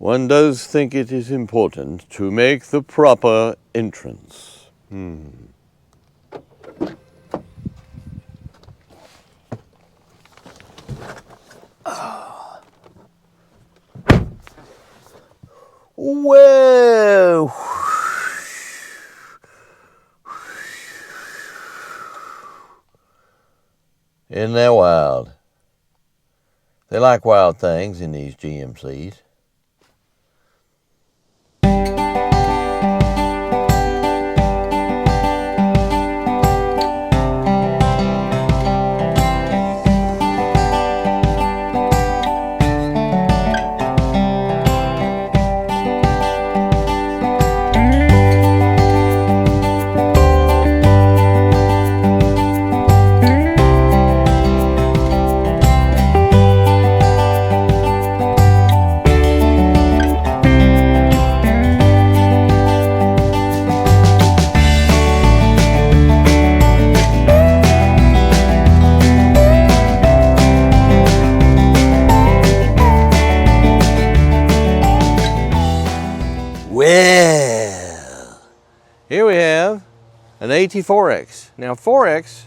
One does think it is important to make the proper entrance. Whoa! Isn't that wild? They like wild things in these GMCs. Well, here we have an AT4X. Now 4X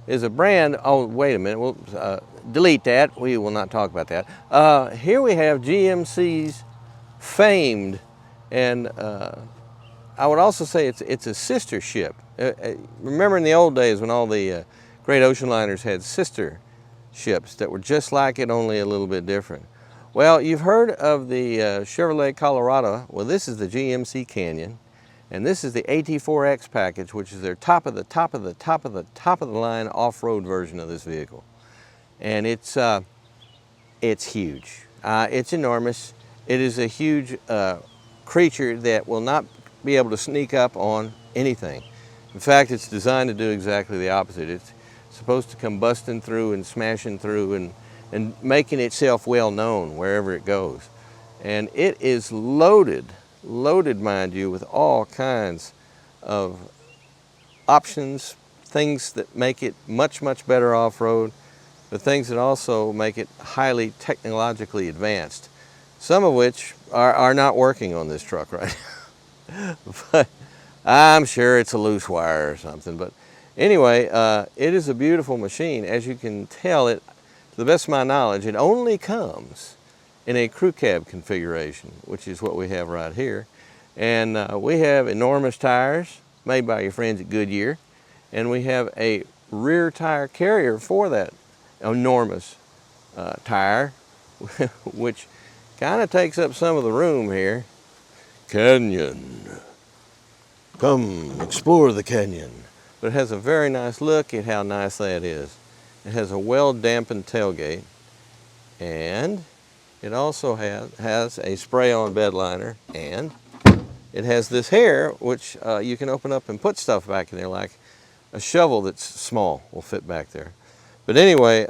is a brand, oh wait a minute, we'll delete that, we will not talk about that. Here we have GMC's famed, and I would also say it's a sister ship. Remember in the old days when all the great ocean liners had sister ships that were just like it, only a little bit different. Well, you've heard of the Chevrolet Colorado. Well, this is the GMC Canyon, and this is the AT4X package, which is their top of the line off-road version of this vehicle. And it's huge. It's enormous. It is a huge creature that will not be able to sneak up on anything. In fact, it's designed to do exactly the opposite. It's supposed to come busting through and smashing through and making itself well known wherever it goes. And it is loaded, mind you, with all kinds of options, things that make it much better off-road, but things that also make it highly technologically advanced, some of which are not working on this truck right now. But I'm sure it's a loose wire or something. But anyway, it is a beautiful machine. As you can tell, to the best of my knowledge, it only comes in a crew cab configuration, which is what we have right here. And we have enormous tires made by your friends at Goodyear. And we have a rear tire carrier for that enormous tire, which kind of takes up some of the room here. Canyon. Come explore the canyon. But it has a very nice look at how nice that is. It has a well-dampened tailgate, and it also has a spray-on bed liner, and it has this hair which you can open up and put stuff back in there, like a shovel that's small will fit back there. But anyway,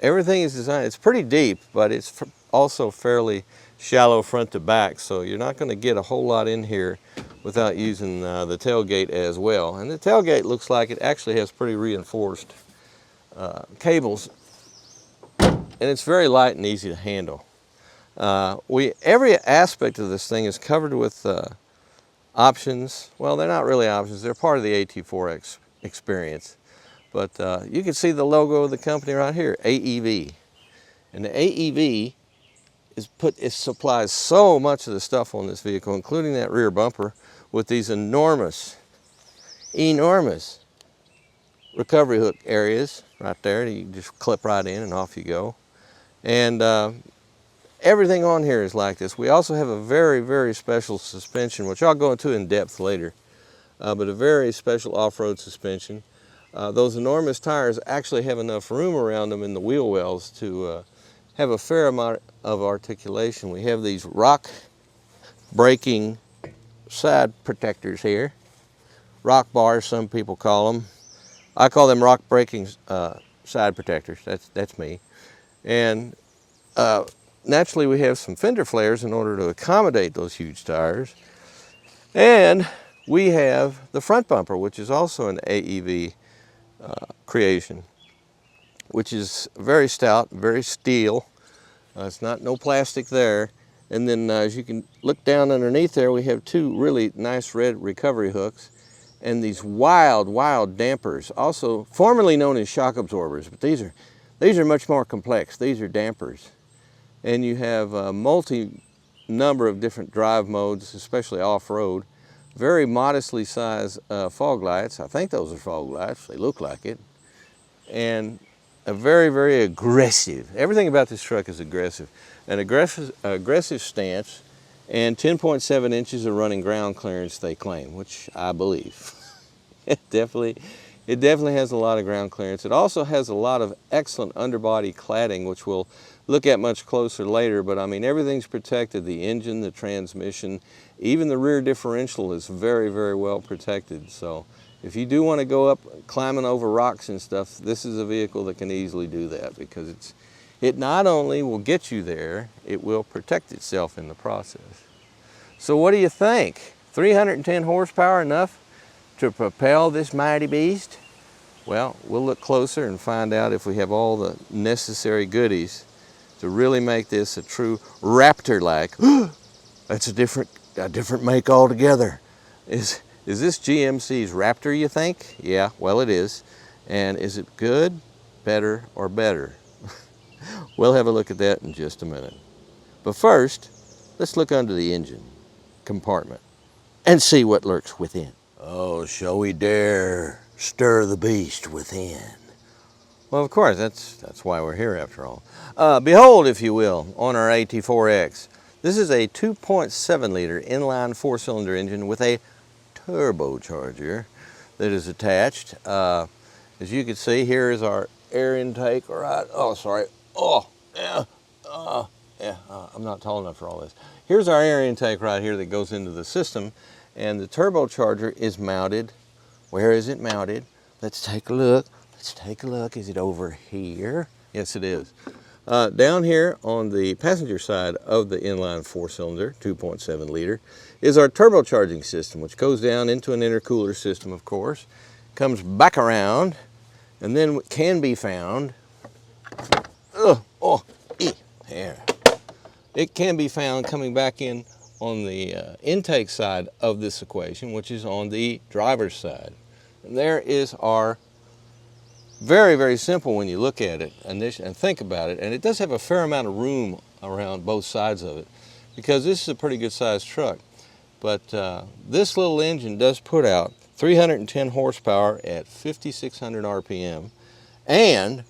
everything is designed, it's pretty deep, but it's also fairly shallow front to back, so you're not going to get a whole lot in here without using the tailgate as well. And the tailgate looks like it actually has pretty reinforced cables, and it's very light and easy to handle. Every aspect of this thing is covered with options. Well, they're not really options, they're part of the AT4X experience. But you can see the logo of the company right here, AEV. And the AEV it supplies so much of the stuff on this vehicle, including that rear bumper, with these enormous recovery hook areas right there. You just clip right in and off you go. And everything on here is like this. We also have a very special suspension, which I'll go into in depth later, but a very special off-road suspension. Those enormous tires actually have enough room around them in the wheel wells to have a fair amount of articulation. We have these rock braking side protectors here. Rock bars, some people call them. I call them rock braking side protectors. That's me. And naturally we have some fender flares in order to accommodate those huge tires. And we have the front bumper, which is also an AEV creation, which is very stout, very steel. It's no plastic there. And then as you can look down underneath there, we have two really nice red recovery hooks and these wild dampers, also formerly known as shock absorbers, but these are much more complex. These are dampers. And you have a number of different drive modes, especially off-road. Very modestly sized fog lights. I think those are fog lights. They look like it. And a very aggressive. Everything about this truck is aggressive. An aggressive stance, and 10.7 inches of running ground clearance, they claim, which I believe. It definitely has a lot of ground clearance. It also has a lot of excellent underbody cladding, which we'll look at much closer later, but I mean, everything's protected. The engine, the transmission, even the rear differential is very well protected. So if you do want to go up climbing over rocks and stuff, this is a vehicle that can easily do that, because it not only will get you there, it will protect itself in the process. So what do you think? 310 horsepower enough to propel this mighty beast? Well, we'll look closer and find out if we have all the necessary goodies to really make this a true Raptor-like. That's a different make altogether. Is this GMC's Raptor, you think? Yeah, well, it is. And is it good, better, or better? We'll have a look at that in just a minute. But first, let's look under the engine compartment and see what lurks within. Oh, shall we dare stir the beast within? Well, of course, that's why we're here after all. Behold, if you will, on our AT4X. This is a 2.7 liter inline 4-cylinder engine with a turbocharger that is attached. As you can see, here is our air intake, right? Oh, sorry. Oh, yeah. I'm not tall enough for all this. Here's our air intake right here that goes into the system, and the turbocharger is mounted. Where is it mounted? Let's take a look. Is it over here? Yes, it is. Down here on the passenger side of the inline 4-cylinder, 2.7 liter, is our turbocharging system, which goes down into an intercooler system, of course, comes back around, and then can be found, there. It can be found coming back in on the intake side of this equation, which is on the driver's side. And there is our very simple when you look at it and think about it, and it does have a fair amount of room around both sides of it, because this is a pretty good sized truck. But this little engine does put out 310 horsepower at 5,600 RPM, and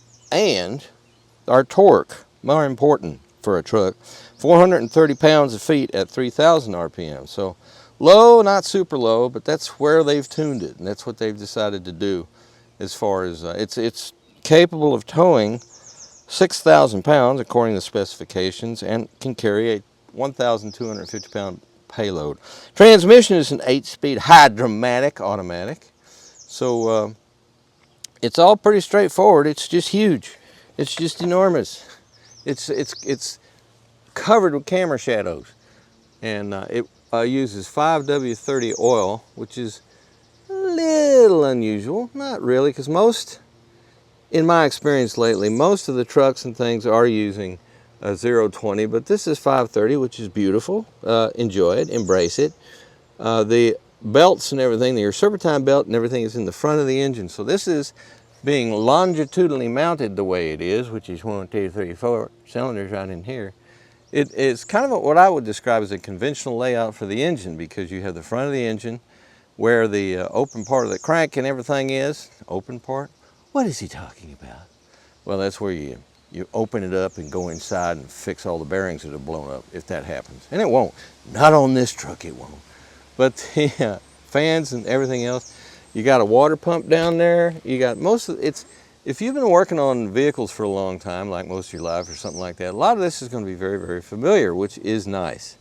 our torque, more important for a truck, 430 pounds of feet at 3,000 RPM. So low, not super low, but that's where they've tuned it, and that's what they've decided to do. As far as it's capable of towing 6,000 pounds according to specifications, and can carry a 1,250 pound payload. Transmission is an 8-speed hydromatic automatic, so it's all pretty straightforward. It's just huge. It's just enormous. It's covered with camera shadows, and it uses 5W30 oil, which is a little unusual. Not really, because in my experience lately, most of the trucks and things are using 020, but this is 530, which is beautiful. Enjoy it, embrace it. The belts and everything, your serpentine belt and everything is in the front of the engine. So this is being longitudinally mounted the way it is, which is 1, 2, 3, 4 cylinders right in here. It's kind of what I would describe as a conventional layout for the engine, because you have the front of the engine where the open part of the crank and everything is. Open part? What is he talking about? Well, that's where you open it up and go inside and fix all the bearings that have blown up, if that happens. And it won't. Not on this truck, it won't. But the fans and everything else, you got a water pump down there. You got if you've been working on vehicles for a long time, like most of your life or something like that, a lot of this is going to be very familiar, which is nice.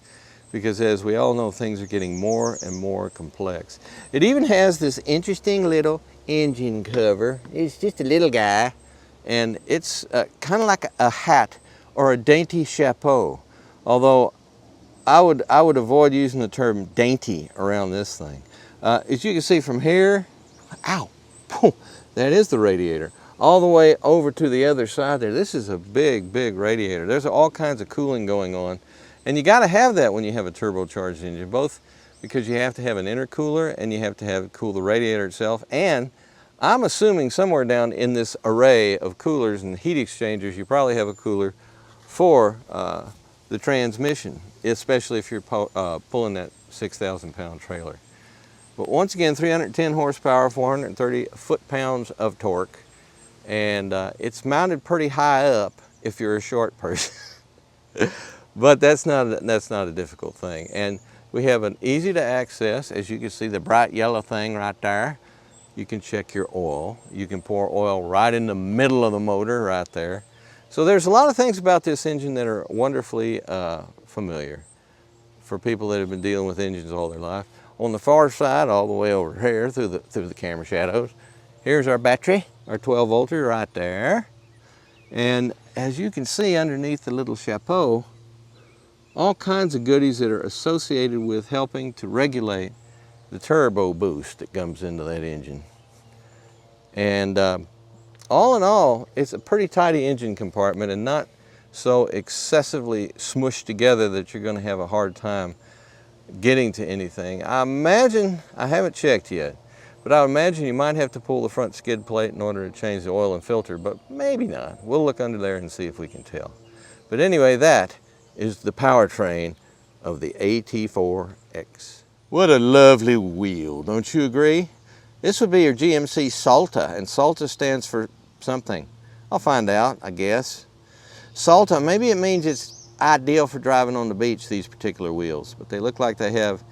Because as we all know, things are getting more and more complex. It even has this interesting little engine cover. It's just a little guy, and it's kind of like a hat or a dainty chapeau. Although I would avoid using the term dainty around this thing. As you can see from here, ow, that is the radiator. All the way over to the other side there, this is a big radiator. There's all kinds of cooling going on. And you got to have that when you have a turbocharged engine, both because you have to have an intercooler and you have to have cool the radiator itself. And I'm assuming somewhere down in this array of coolers and heat exchangers, you probably have a cooler for the transmission, especially if you're pulling that 6,000-pound trailer. But once again, 310 horsepower, 430 foot-pounds of torque, and it's mounted pretty high up if you're a short person. But that's not a difficult thing. And we have an easy to access, as you can see, the bright yellow thing right there. You can check your oil. You can pour oil right in the middle of the motor right there. So there's a lot of things about this engine that are wonderfully familiar for people that have been dealing with engines all their life. On the far side, all the way over here through the camera shadows, here's our battery, our 12 volter right there. And as you can see underneath the little chapeau, all kinds of goodies that are associated with helping to regulate the turbo boost that comes into that engine. And all in all, it's a pretty tidy engine compartment and not so excessively smushed together that you're going to have a hard time getting to anything. I imagine, I haven't checked yet, but I imagine you might have to pull the front skid plate in order to change the oil and filter, but maybe not. We'll look under there and see if we can tell. But anyway, that is the powertrain of the AT4X. What a lovely wheel, don't you agree? This would be your GMC Salta, and Salta stands for something. I'll find out, I guess. Salta, maybe it means it's ideal for driving on the beach, these particular wheels, but they look like they have,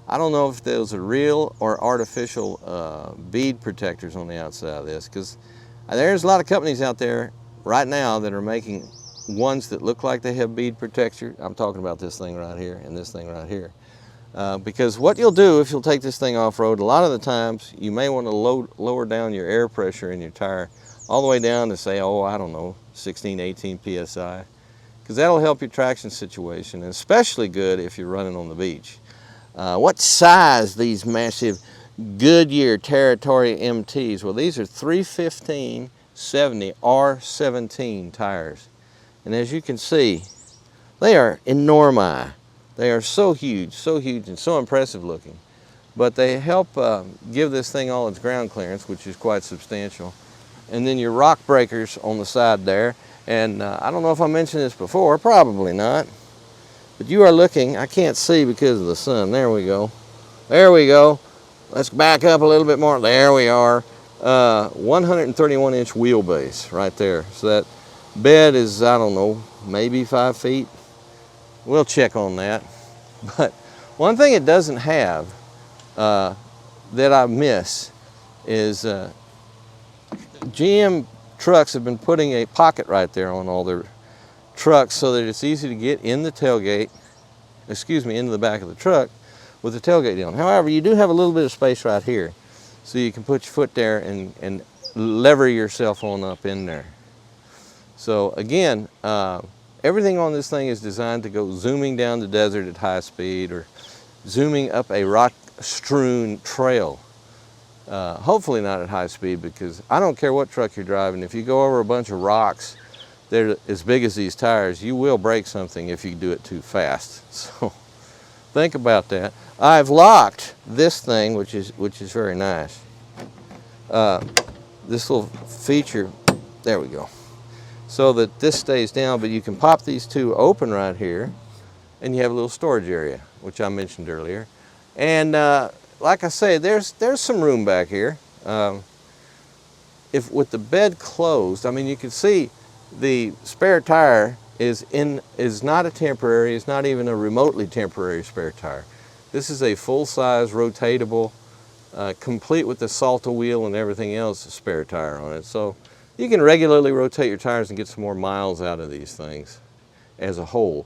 I don't know if those are real or artificial bead protectors on the outside of this, because there's a lot of companies out there right now that are making ones that look like they have bead protection. I'm talking about this thing right here and this thing right here. Because what you'll do if you'll take this thing off-road, a lot of the times you may want to lower down your air pressure in your tire all the way down to say, oh, I don't know, 16, 18 PSI. Because that'll help your traction situation, and especially good if you're running on the beach. What size these massive Goodyear Territory MTs? Well, these are 315/70 R17 tires. And as you can see, they are enormous. They are so huge and so impressive looking. But they help give this thing all its ground clearance, which is quite substantial. And then your rock breakers on the side there. And I don't know if I mentioned this before, probably not. But you are looking, I can't see because of the sun. There we go. There we go. Let's back up a little bit more. There we are. 131-inch wheelbase right there. So that bed is, I don't know, maybe 5 feet. We'll check on that. But one thing it doesn't have that I miss is GM trucks have been putting a pocket right there on all their trucks so that it's easy to get in the tailgate, into the back of the truck with the tailgate on. However, you do have a little bit of space right here, so you can put your foot there and lever yourself on up in there. So again, everything on this thing is designed to go zooming down the desert at high speed or zooming up a rock-strewn trail. Hopefully not at high speed, because I don't care what truck you're driving. If you go over a bunch of rocks that are as big as these tires, you will break something if you do it too fast. So think about that. I've locked this thing, which is very nice. This little feature, there we go, so that this stays down, but you can pop these two open right here and you have a little storage area, which I mentioned earlier. And like I say, there's some room back here. If with the bed closed, I mean, you can see the spare tire is not a temporary, it's not even a remotely temporary spare tire. This is a full-size rotatable, complete with the Salta wheel and everything else, spare tire on it. So you can regularly rotate your tires and get some more miles out of these things as a whole.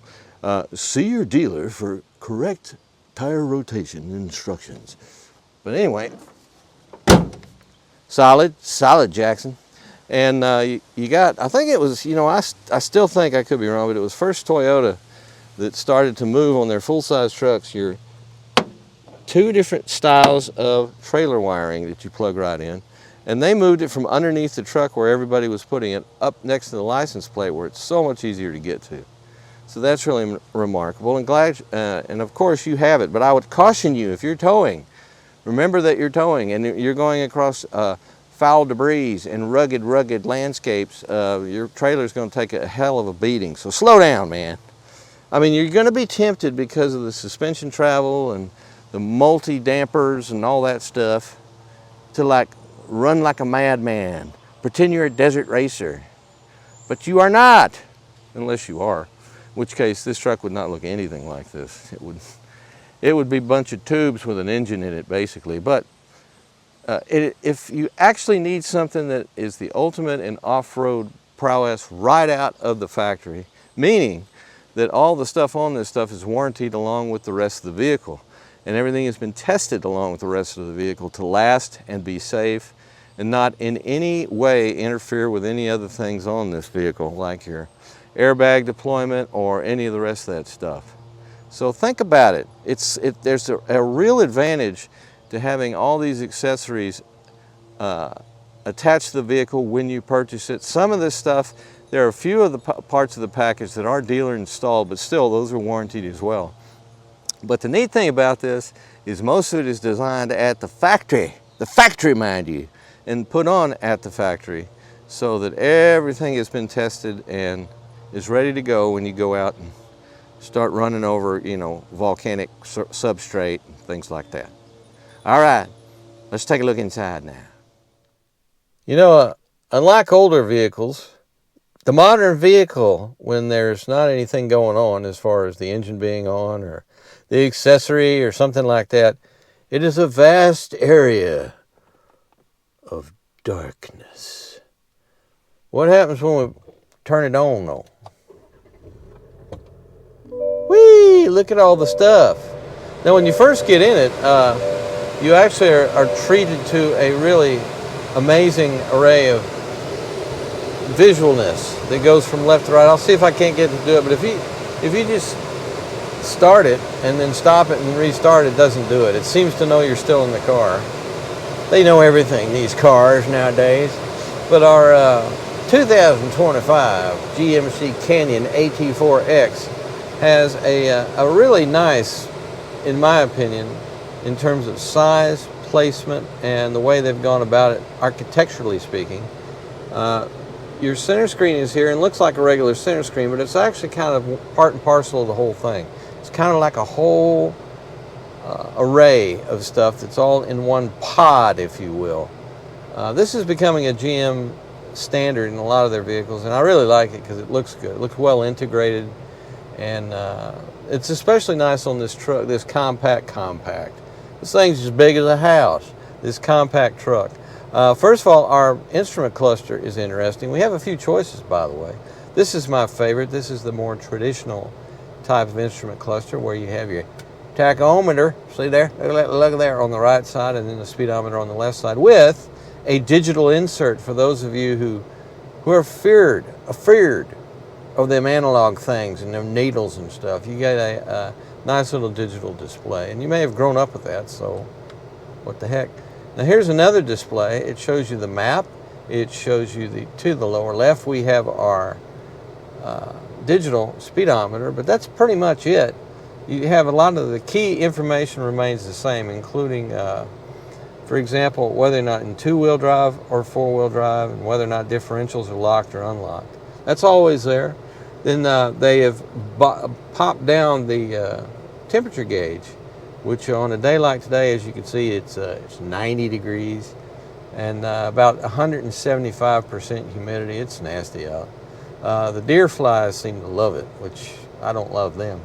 See your dealer for correct tire rotation instructions. But anyway, solid Jackson. And you got, I think it was, you know, I still think, I could be wrong, but it was first Toyota that started to move on their full-size trucks your two different styles of trailer wiring that you plug right in. And they moved it from underneath the truck where everybody was putting it up next to the license plate, where it's so much easier to get to. So that's really remarkable, and glad, and of course you have it. But I would caution you, if you're towing, remember that you're towing and you're going across foul debris and rugged landscapes. Your trailer's going to take a hell of a beating. So slow down, man. I mean, you're going to be tempted because of the suspension travel and the multi-dampers and all that stuff to like run like a madman, pretend you're a desert racer. But you are not, unless you are, in which case this truck would not look anything like this. It would be a bunch of tubes with an engine in it, basically. But if you actually need something that is the ultimate in off-road prowess right out of the factory, meaning that all the stuff on this stuff is warranted along with the rest of the vehicle, and everything has been tested along with the rest of the vehicle to last and be safe and not in any way interfere with any other things on this vehicle, like your airbag deployment or any of the rest of that stuff. So think about it. There's a real advantage to having all these accessories attached to the vehicle when you purchase it. Some of this stuff, there are a few of the parts of the package that are dealer installed, but still those are warranted as well. But the neat thing about this is most of it is designed at the factory mind you, and put on at the factory so that everything has been tested and is ready to go when you go out and start running over, you know, volcanic substrate and things like that. All right, let's take a look inside now. You know, unlike older vehicles, the modern vehicle, when there's not anything going on as far as the engine being on or the accessory or something like that, it is a vast area of darkness. What happens when we turn it on, though? Whee! Look at all the stuff. Now, when you first get in it, you actually are treated to a really amazing array of visualness that goes from left to right. I'll see if I can't get to do it, but if you just start it and then stop it and restart it, doesn't do it. It seems to know you're still in the car. They know everything, these cars nowadays. But our 2025 GMC Canyon AT4X has a really nice, in my opinion, in terms of size, placement, and the way they've gone about it, architecturally speaking. Your center screen is here and looks like a regular center screen, but it's actually kind of part and parcel of the whole thing. It's kind of like a whole array of stuff that's all in one pod, if you will. This is becoming a GM standard in a lot of their vehicles, and I really like it because it looks good. It looks well integrated, and it's especially nice on this truck, this compact. This thing's as big as a house, this compact truck. First of all, our instrument cluster is interesting. We have a few choices, by the way. This is my favorite. This is the more traditional type of instrument cluster where you have your tachometer, see there, look there on the right side, and then the speedometer on the left side, with a digital insert for those of you who are afeared of them analog things and them needles and stuff. You get a nice little digital display, and you may have grown up with that, so what the heck. Now here's another display. It shows you the map. It shows you to the lower left we have our digital speedometer, but that's pretty much it. You have a lot of the key information remains the same, including, for example, whether or not in two-wheel drive or four-wheel drive, and whether or not differentials are locked or unlocked. That's always there. Then they have popped down the temperature gauge, which on a day like today, as you can see, it's 90 degrees and about 175% humidity. It's nasty out. The deer flies seem to love it, which I don't love them.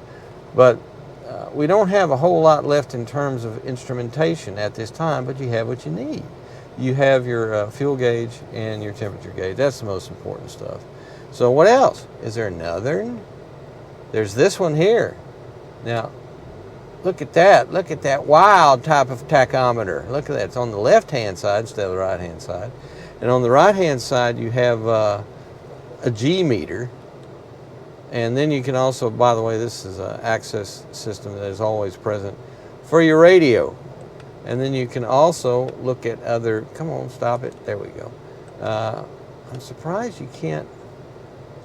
But we don't have a whole lot left in terms of instrumentation at this time, but you have what you need. You have your fuel gauge and your temperature gauge. That's the most important stuff. So what else? Is there another? There's this one here. Now, look at that. Look at that wild type of tachometer. Look at that. It's on the left-hand side instead of the right-hand side. And on the right-hand side, you have a G meter. And then you can also, by the way, this is an access system that is always present for your radio. And then you can also look at other, come on, stop it. There we go. I'm surprised you can't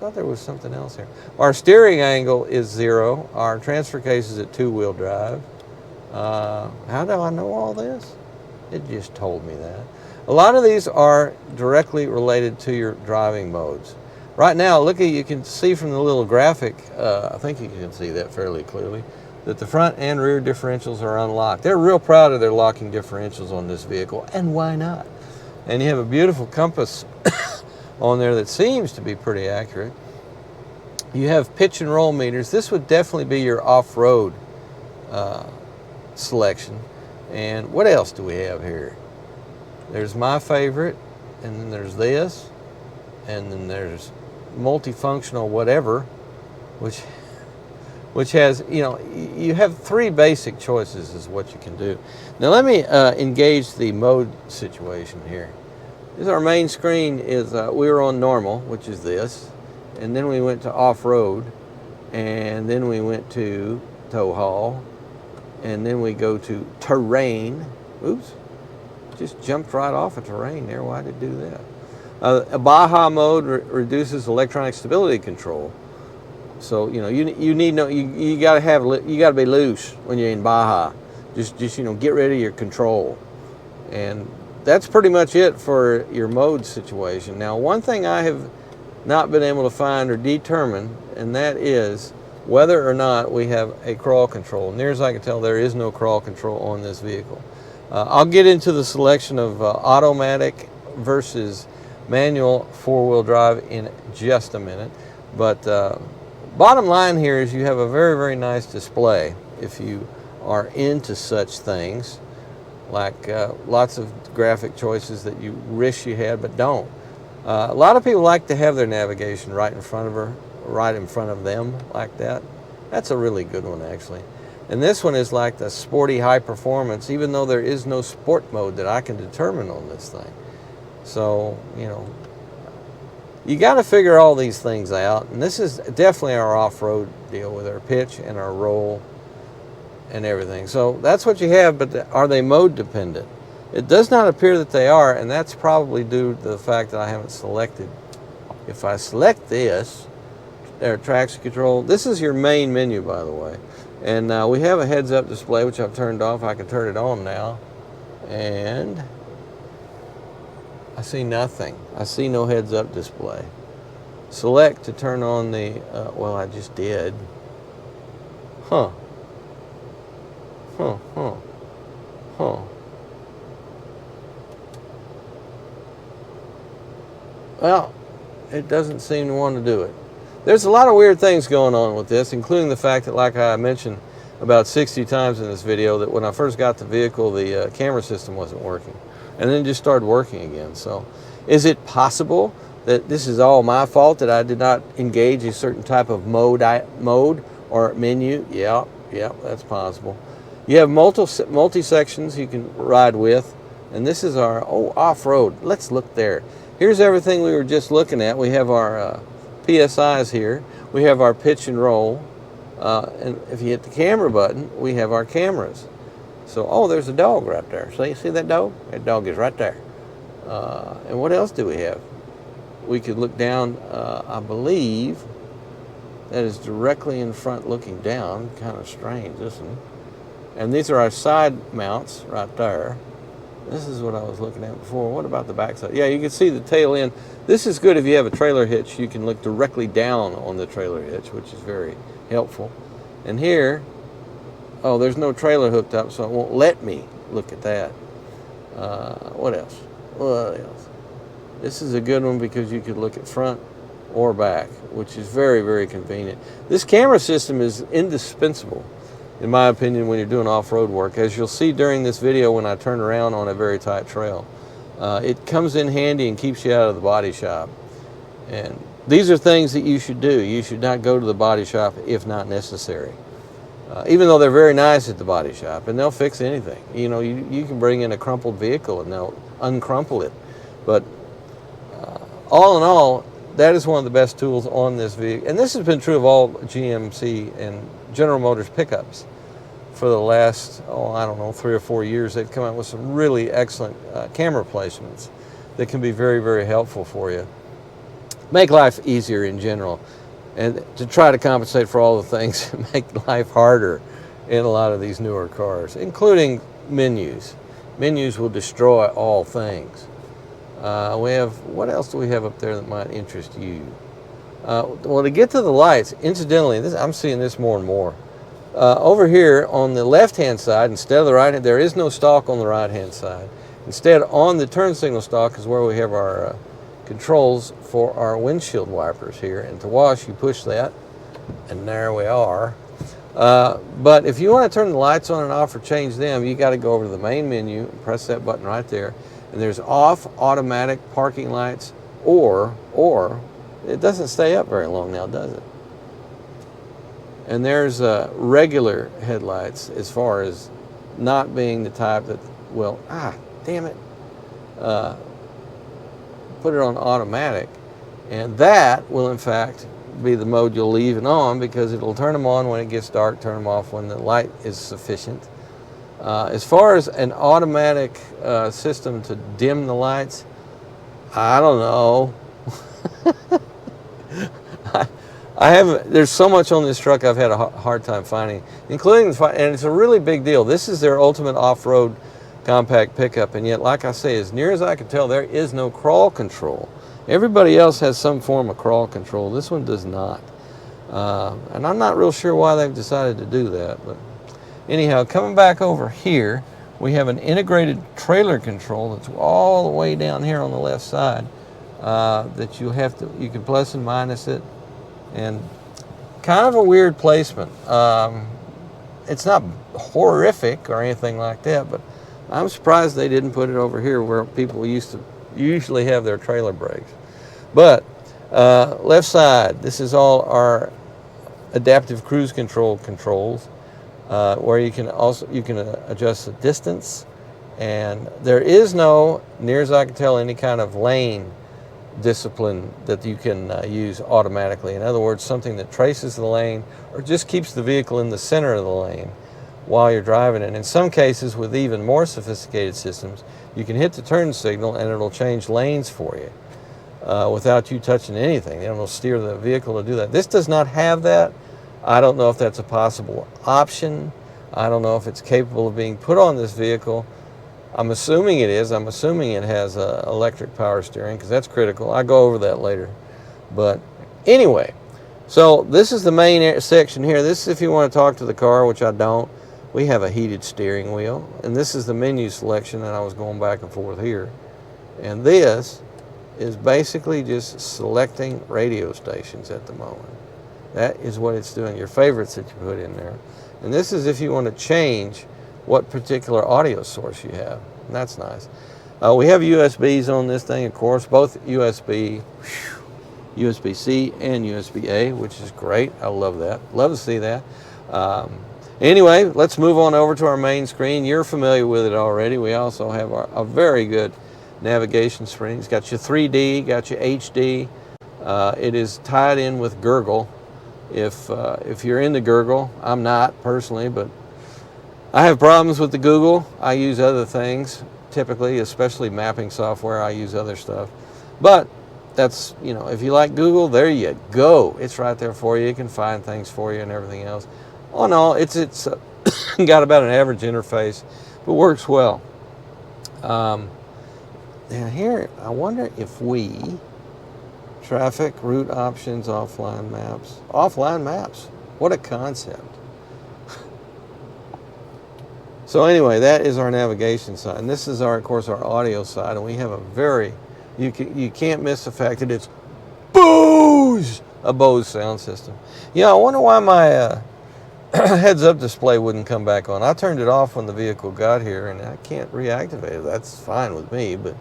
thought there was something else here. Our steering angle is 0. Our transfer case is at 2-wheel drive. How do I know all this? It just told me that. A lot of these are directly related to your driving modes. Right now, look at, you can see from the little graphic, I think you can see that fairly clearly, that the front and rear differentials are unlocked. They're real proud of their locking differentials on this vehicle, and why not? And you have a beautiful compass on there that seems to be pretty accurate. You have pitch and roll meters. This would definitely be your off-road selection. And what else do we have here? There's my favorite, and then there's this, and then there's multifunctional whatever, which has, you know, you have 3 basic choices is what you can do. Now let me engage the mode situation here. This is our main screen. Is we were on normal, which is this, and then we went to off-road, and then we went to tow haul, and then we go to terrain. Oops, just jumped right off of terrain there. Why did it do that? A Baja mode reduces electronic stability control. So you know you need no you got to be loose when you're in Baja. Just you know, get rid of your control, and that's pretty much it for your mode situation. Now, one thing I have not been able to find or determine, and that is whether or not we have a crawl control. Near as I can tell, there is no crawl control on this vehicle. I'll get into the selection of automatic versus manual 4-wheel drive in just a minute, but bottom line here is you have a very, very nice display if you are into such things, like lots of graphic choices that you wish you had but don't. A lot of people like to have their navigation right in front of them like that. That's a really good one, actually. And this one is like the sporty high performance, even though there is no sport mode that I can determine on this thing. So, you know, you got to figure all these things out. And this is definitely our off-road deal with our pitch and our roll and everything. So that's what you have, but are they mode dependent? It does not appear that they are, and that's probably due to the fact that I haven't selected. If I select this, there, traction control, this is your main menu, by the way. And we have a heads-up display, which I've turned off. I can turn it on now. And I see nothing. I see no heads-up display. Select to turn on the, well, I just did. Huh. Well, it doesn't seem to want to do it. There's a lot of weird things going on with this, including the fact that, like I mentioned about 60 times in this video, that when I first got the vehicle, the camera system wasn't working, and then just started working again. So is it possible that this is all my fault, that I did not engage a certain type of mode or menu? Yeah, that's possible. You have multi-sections you can ride with, and this is our, off-road. Let's look there. Here's everything we were just looking at. We have our PSIs here. We have our pitch and roll. And if you hit the camera button, we have our cameras. So, there's a dog right there. See that dog? That dog is right there. And what else do we have? We could look down, I believe, that is directly in front looking down. Kind of strange, isn't it? And these are our side mounts right there. This is what I was looking at before. What about the back side? Yeah, you can see the tail end. This is good if you have a trailer hitch. You can look directly down on the trailer hitch, which is very helpful. And here, there's no trailer hooked up, so it won't let me look at that. What else? What else? This is a good one because you could look at front or back, which is very, very convenient. This camera system is indispensable, in my opinion, when you're doing off-road work. As you'll see during this video when I turn around on a very tight trail, it comes in handy and keeps you out of the body shop. And these are things that you should do. You should not go to the body shop if not necessary. Even though they're very nice at the body shop, and they'll fix anything. You know, you can bring in a crumpled vehicle and they'll uncrumple it. But all in all, that is one of the best tools on this vehicle. And this has been true of all GMC and General Motors pickups for the last, 3 or 4 years. They've come out with some really excellent camera placements that can be very, very helpful for you. make life easier in general, and to try to compensate for all the things that make life harder in a lot of these newer cars, including menus. Menus will destroy all things. We have, what else do we have up there that might interest you? Well, to get to the lights, incidentally, I'm seeing this more and more. Over here on the left-hand side, instead of the right, there is no stalk on the right-hand side. Instead, on the turn signal stalk is where we have our controls for our windshield wipers here. And to wash, you push that, and there we are. But if you want to turn the lights on and off or change them, you got to go over to the main menu and press that button right there. And there's off automatic parking lights, or it doesn't stay up very long now, does it? And there's regular headlights, as far as not being the type that will, damn it, put it on automatic. And that will in fact be the mode you'll leave it on, because it'll turn them on when it gets dark, turn them off when the light is sufficient. As far as an automatic system to dim the lights, I don't know. I haven't, there's so much on this truck I've had a hard time finding, including, and it's a really big deal. This is their ultimate off-road compact pickup, and yet, like I say, as near as I can tell, there is no crawl control. Everybody else has some form of crawl control. This one does not. And I'm not real sure why they've decided to do that. But anyhow, coming back over here, we have an integrated trailer control that's all the way down here on the left side, that you can plus and minus it. And kind of a weird placement. It's not horrific or anything like that, but I'm surprised they didn't put it over here where people used to usually have their trailer brakes. But left side, this is all our adaptive cruise control controls, where you can adjust the distance, and there is no, near as I can tell, any kind of lane discipline that you can use automatically. In other words, something that traces the lane or just keeps the vehicle in the center of the lane while you're driving it. In some cases, with even more sophisticated systems, you can hit the turn signal and it'll change lanes for you without you touching anything. It'll steer the vehicle to do that. This does not have that. I don't know if that's a possible option. I don't know if it's capable of being put on this vehicle. I'm assuming it is. I'm assuming it has electric power steering, because that's critical. I'll go over that later. But anyway, so this is the main section here. This is if you want to talk to the car, which I don't. We have a heated steering wheel. And this is the menu selection that I was going back and forth here. And this is basically just selecting radio stations at the moment. That is what it's doing, your favorites that you put in there. And this is if you want to change what particular audio source you have. And that's nice. We have USBs on this thing, of course, both USB-C and USB-A, which is great. I love that. Love to see that. Anyway, let's move on over to our main screen. You're familiar with it already. We also have a very good navigation screen. It's got your 3D, got your HD. It is tied in with Gurgle. If you're into Gurgle, I'm not personally, but I have problems with the Google. I use other things, typically, especially mapping software. I use other stuff. But that's, you know, if you like Google, there you go. It's right there for you. It can find things for you and everything else. All in all, it's got about an average interface, but works well. Now here, I wonder if we, traffic, route options, offline maps. Offline maps, what a concept. So anyway, that is our navigation side, and this is of course our audio side, and we have a very, you can't miss the fact that it's a Bose sound system. Yeah, I wonder why my heads-up display wouldn't come back on. I turned it off when the vehicle got here, and I can't reactivate it. That's fine with me, but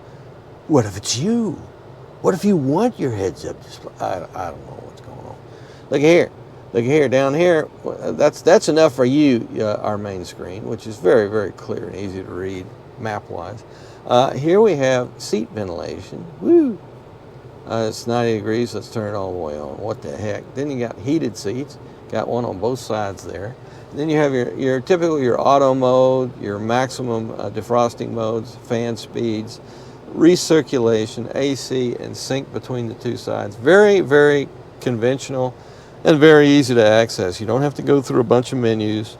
what if it's you? What if you want your heads-up display? I don't know what's going on. Look here. Look here, down here, that's enough for you, our main screen, which is very, very clear and easy to read map-wise. Here we have seat ventilation. Woo! It's 90 degrees, let's turn it all the way on. What the heck? Then you got heated seats, got one on both sides there. Then you have your typical, your auto mode, your maximum defrosting modes, fan speeds, recirculation, AC, and sync between the two sides. Very, very conventional and very easy to access. You don't have to go through a bunch of menus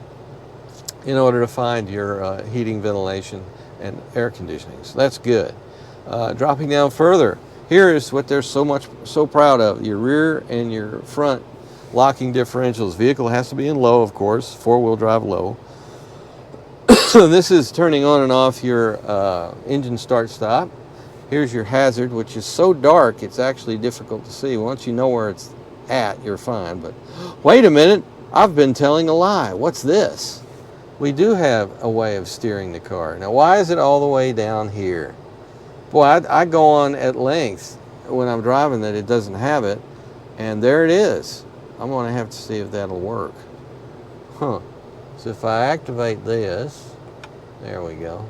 in order to find your heating, ventilation, and air conditioning. So that's good. Dropping down further, here is what they're so proud of: your rear and your front locking differentials. Vehicle has to be in low, of course, four-wheel drive low. So this is turning on and off your engine start-stop. Here's your hazard, which is so dark it's actually difficult to see. Once you know where it's at, you're fine. But wait a minute, I've been telling a lie. What's this? We do have a way of steering the car. Now, why is it all the way down here? Boy, I go on at length when I'm driving that it doesn't have it, and there it is. I'm going to have to see if that'll work. So if I activate this, there we go.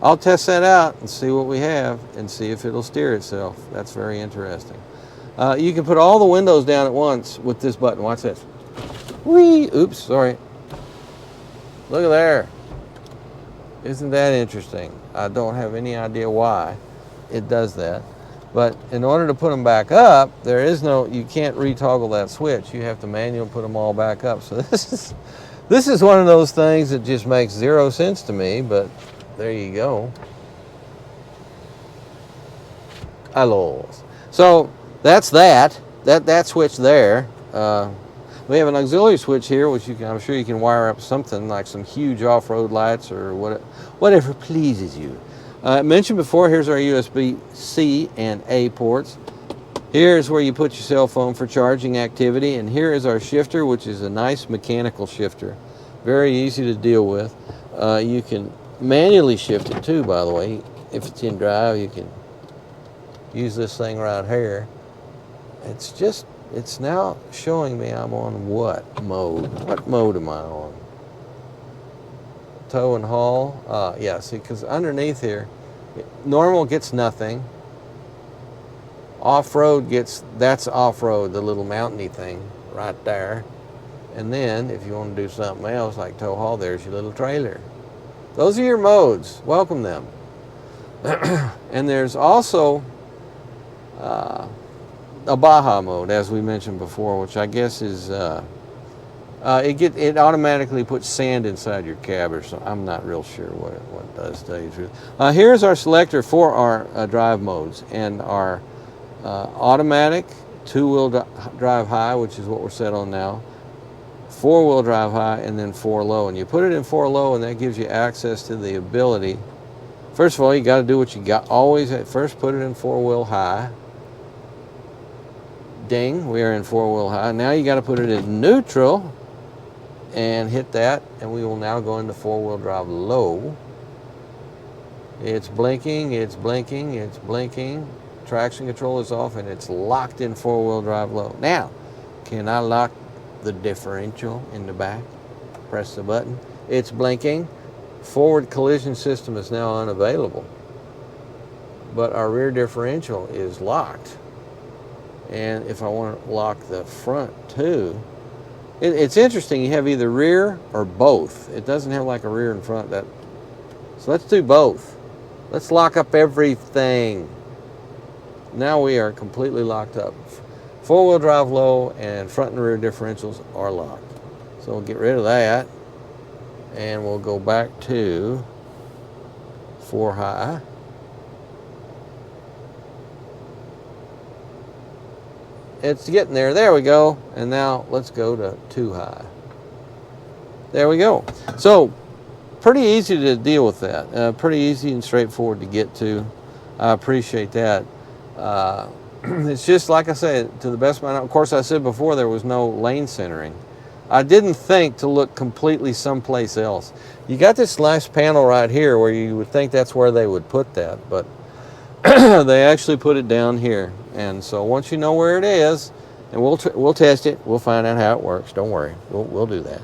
I'll test that out and see what we have and see if it'll steer itself. That's very interesting. You can put all the windows down at once with this button. Watch this. Whee! Oops, sorry. Look at there. Isn't that interesting? I don't have any idea why it does that. But in order to put them back up, you can't retoggle that switch. You have to manually put them all back up. So this is one of those things that just makes zero sense to me, but there you go. Hello. So that's that switch there. We have an auxiliary switch here, which I'm sure you can wire up something like some huge off-road lights or whatever pleases you. I mentioned before, here's our USB-C and A ports. Here's where you put your cell phone for charging activity, and here is our shifter, which is a nice mechanical shifter. Very easy to deal with. You can manually shift it too, by the way. If it's in drive, you can use this thing right here. It's now showing me I'm on what mode? What mode am I on? Tow and haul? Yeah, see, because underneath here, normal gets nothing. Off-road that's off-road, the little mountainy thing right there. And then, if you want to do something else, like tow haul, there's your little trailer. Those are your modes. Welcome them. And there's also a Baja mode, as we mentioned before, which I guess is it automatically puts sand inside your cab or something. I'm not real sure what it does, to tell you the truth. Here's our selector for our drive modes, and our automatic two-wheel drive high, which is what we're set on now, four-wheel drive high, and then four low. And you put it in four low, and that gives you access to the ability. First of all, you got to do what you got. Always at first put it in four-wheel high. Ding, we are in four-wheel high. Now you got to put it in neutral and hit that, and we will now go into four-wheel drive low. It's blinking, it's blinking, it's blinking. Traction control is off, and it's locked in four-wheel drive low. Now, can I lock the differential in the back? Press the button. It's blinking. Forward collision system is now unavailable, but our rear differential is locked. And if I want to lock the front too, it's interesting. You have either rear or both. It doesn't have like a rear and front. So let's do both. Let's lock up everything. Now we are completely locked up. Four-wheel drive low and front and rear differentials are locked. So we'll get rid of that, and we'll go back to four high. It's getting there. There we go. And now let's go to two high. There we go. So pretty easy to deal with that. Pretty easy and straightforward to get to. I appreciate that. It's just like I said, to the best of my knowledge. Of course, I said before there was no lane centering. I didn't think to look completely someplace else. You got this nice panel right here where you would think that's where they would put that, but they actually put it down here. And so once you know where it is, and we'll test it, we'll find out how it works. Don't worry, we'll do that.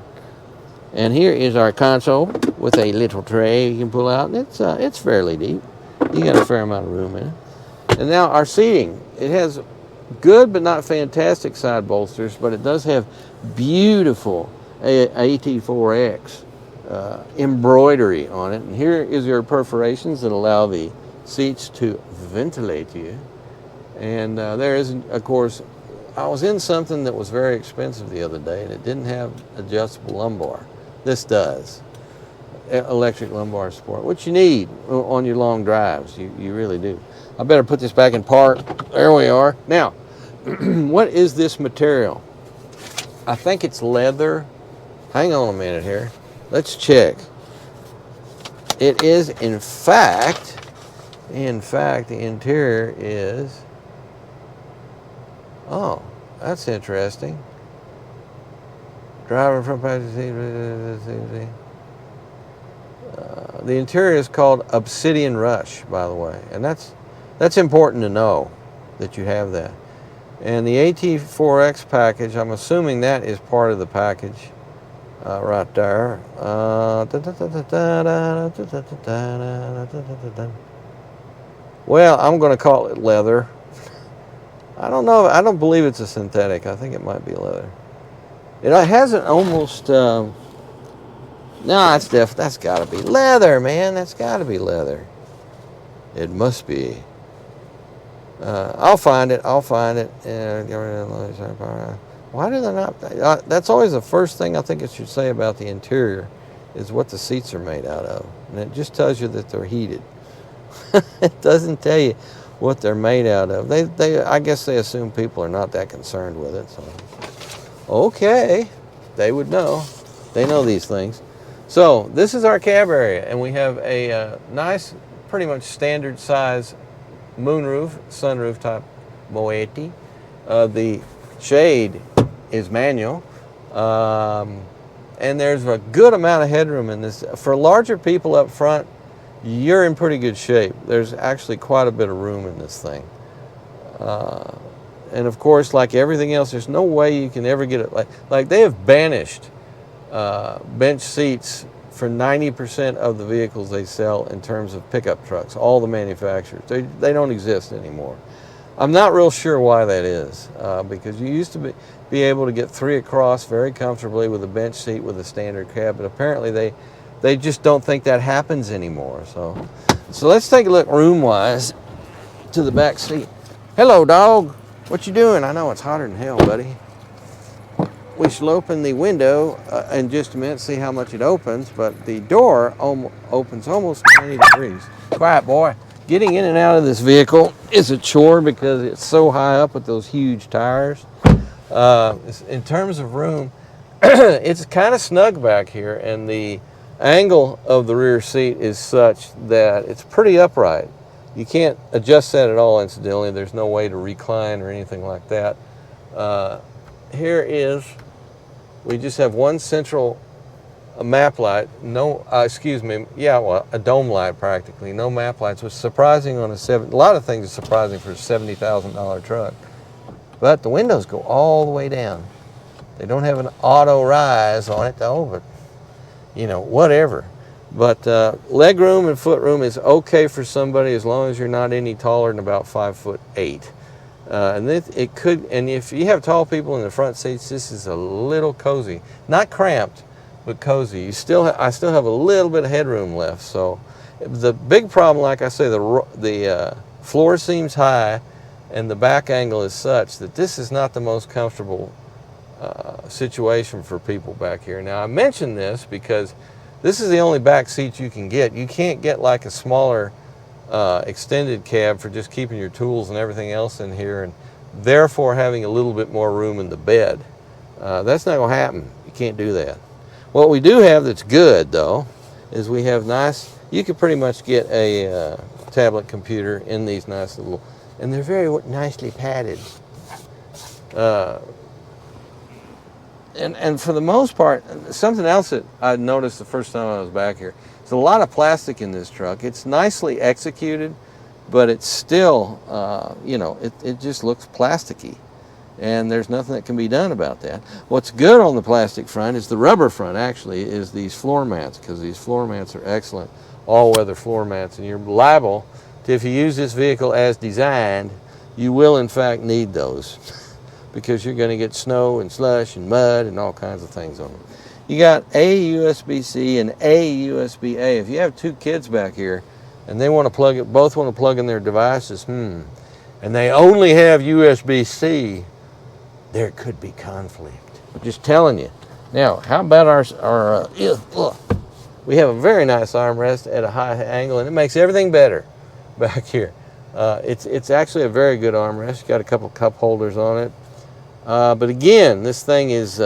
And here is our console with a little tray you can pull out, and it's fairly deep. You got a fair amount of room in it. And now our seating, it has good but not fantastic side bolsters, but it does have beautiful AT4X embroidery on it. And here is your perforations that allow the seats to ventilate you. And there is, of course, I was in something that was very expensive the other day, and it didn't have adjustable lumbar. This does. Electric lumbar support, which you need on your long drives. You really do. I better put this back in park. There we are. Now, what is this material? I think it's leather. Hang on a minute here. Let's check. It is, in fact, the interior is, oh, that's interesting. Driver front passenger seat. The interior is called Obsidian Rush, by the way, and that's important to know that you have that. And the AT4X package, I'm assuming that is part of the package right there. Well, I'm going to call it leather. I don't know. I don't believe it's a synthetic. I think it might be leather. It has an almost. No, that's got to be leather, man. That's got to be leather. It must be. I'll find it. Why do they not? That's always the first thing I think it should say about the interior, is what the seats are made out of, and it just tells you that they're heated. It doesn't tell you what they're made out of. I guess they assume people are not that concerned with it. So, okay, they would know. They know these things. So this is our cab area, and we have a nice, pretty much standard size moonroof, sunroof type moeti. The shade is manual, and there's a good amount of headroom in this. For larger people up front, you're in pretty good shape. There's actually quite a bit of room in this thing. And of course, like everything else, there's no way you can ever get it. Like they have banished bench seats for 90% of the vehicles they sell in terms of pickup trucks, all the manufacturers. They don't exist anymore. I'm not real sure why that is, because you used to be able to get 3 across very comfortably with a bench seat with a standard cab, but apparently they just don't think that happens anymore. So let's take a look room-wise to the back seat. Hello, dog. What you doing? I know it's hotter than hell, buddy. We shall open the window in just a minute, see how much it opens, but the door opens almost 90 degrees. Quiet, boy. Getting in and out of this vehicle is a chore because it's so high up with those huge tires. In terms of room, it's kind of snug back here, and the angle of the rear seat is such that it's pretty upright. You can't adjust that at all, incidentally. There's no way to recline or anything like that. We just have one central map light, a dome light practically, no map lights, which is surprising on a lot of things are surprising for a $70,000 truck. But the windows go all the way down. They don't have an auto rise on it though, but whatever. But leg room and foot room is okay for somebody as long as you're not any taller than about 5'8". And if you have tall people in the front seats, this is a little cozy, not cramped, but cozy. I still have a little bit of headroom left. So the big problem, like I say, the floor seems high, and the back angle is such that this is not the most comfortable situation for people back here. Now I mention this because this is the only back seat you can get. You can't get like a smaller extended cab for just keeping your tools and everything else in here, and therefore having a little bit more room in the bed. That's not going to happen. You can't do that. What we do have that's good though is we have you could pretty much get a tablet computer in these nice little, and they're very nicely padded. And for the most part, something else that I noticed the first time I was back here, there's a lot of plastic in this truck. It's nicely executed, but it's still, it just looks plasticky. And there's nothing that can be done about that. What's good on the plastic front is the rubber front, actually, is these floor mats, because these floor mats are excellent all-weather floor mats. And you're liable to, if you use this vehicle as designed, you will, in fact, need those. Because you're going to get snow and slush and mud and all kinds of things on them. You got a USB-C and a USB-A. If you have 2 kids back here, and they want to plug it, both want to plug in their devices, and they only have USB-C, there could be conflict. Just telling you. Now, how about our we have a very nice armrest at a high angle, and it makes everything better back here. It's actually a very good armrest. It's got a couple cup holders on it. But again, this thing is,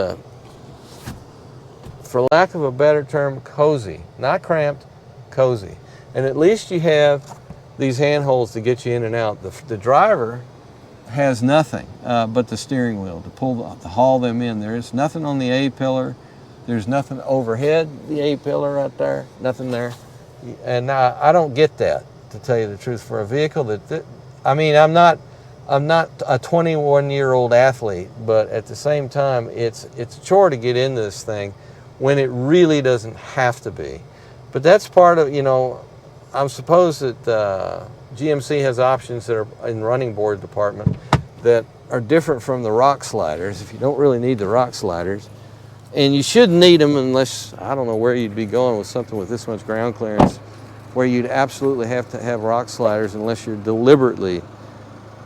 for lack of a better term, cozy. Not cramped, cozy. And at least you have these handholds to get you in and out. The driver has nothing but the steering wheel to haul them in. There is nothing on the A-pillar. There's nothing overhead, the A-pillar right there, nothing there. And I don't get that, to tell you the truth, for a vehicle that I mean, I'm not a 21-year-old athlete, but at the same time, it's a chore to get into this thing when it really doesn't have to be. But that's part of, you know, I'm supposed that GMC has options that are in running board department that are different from the rock sliders, if you don't really need the rock sliders. And you shouldn't need them unless, I don't know where you'd be going with something with this much ground clearance, where you'd absolutely have to have rock sliders unless you're deliberately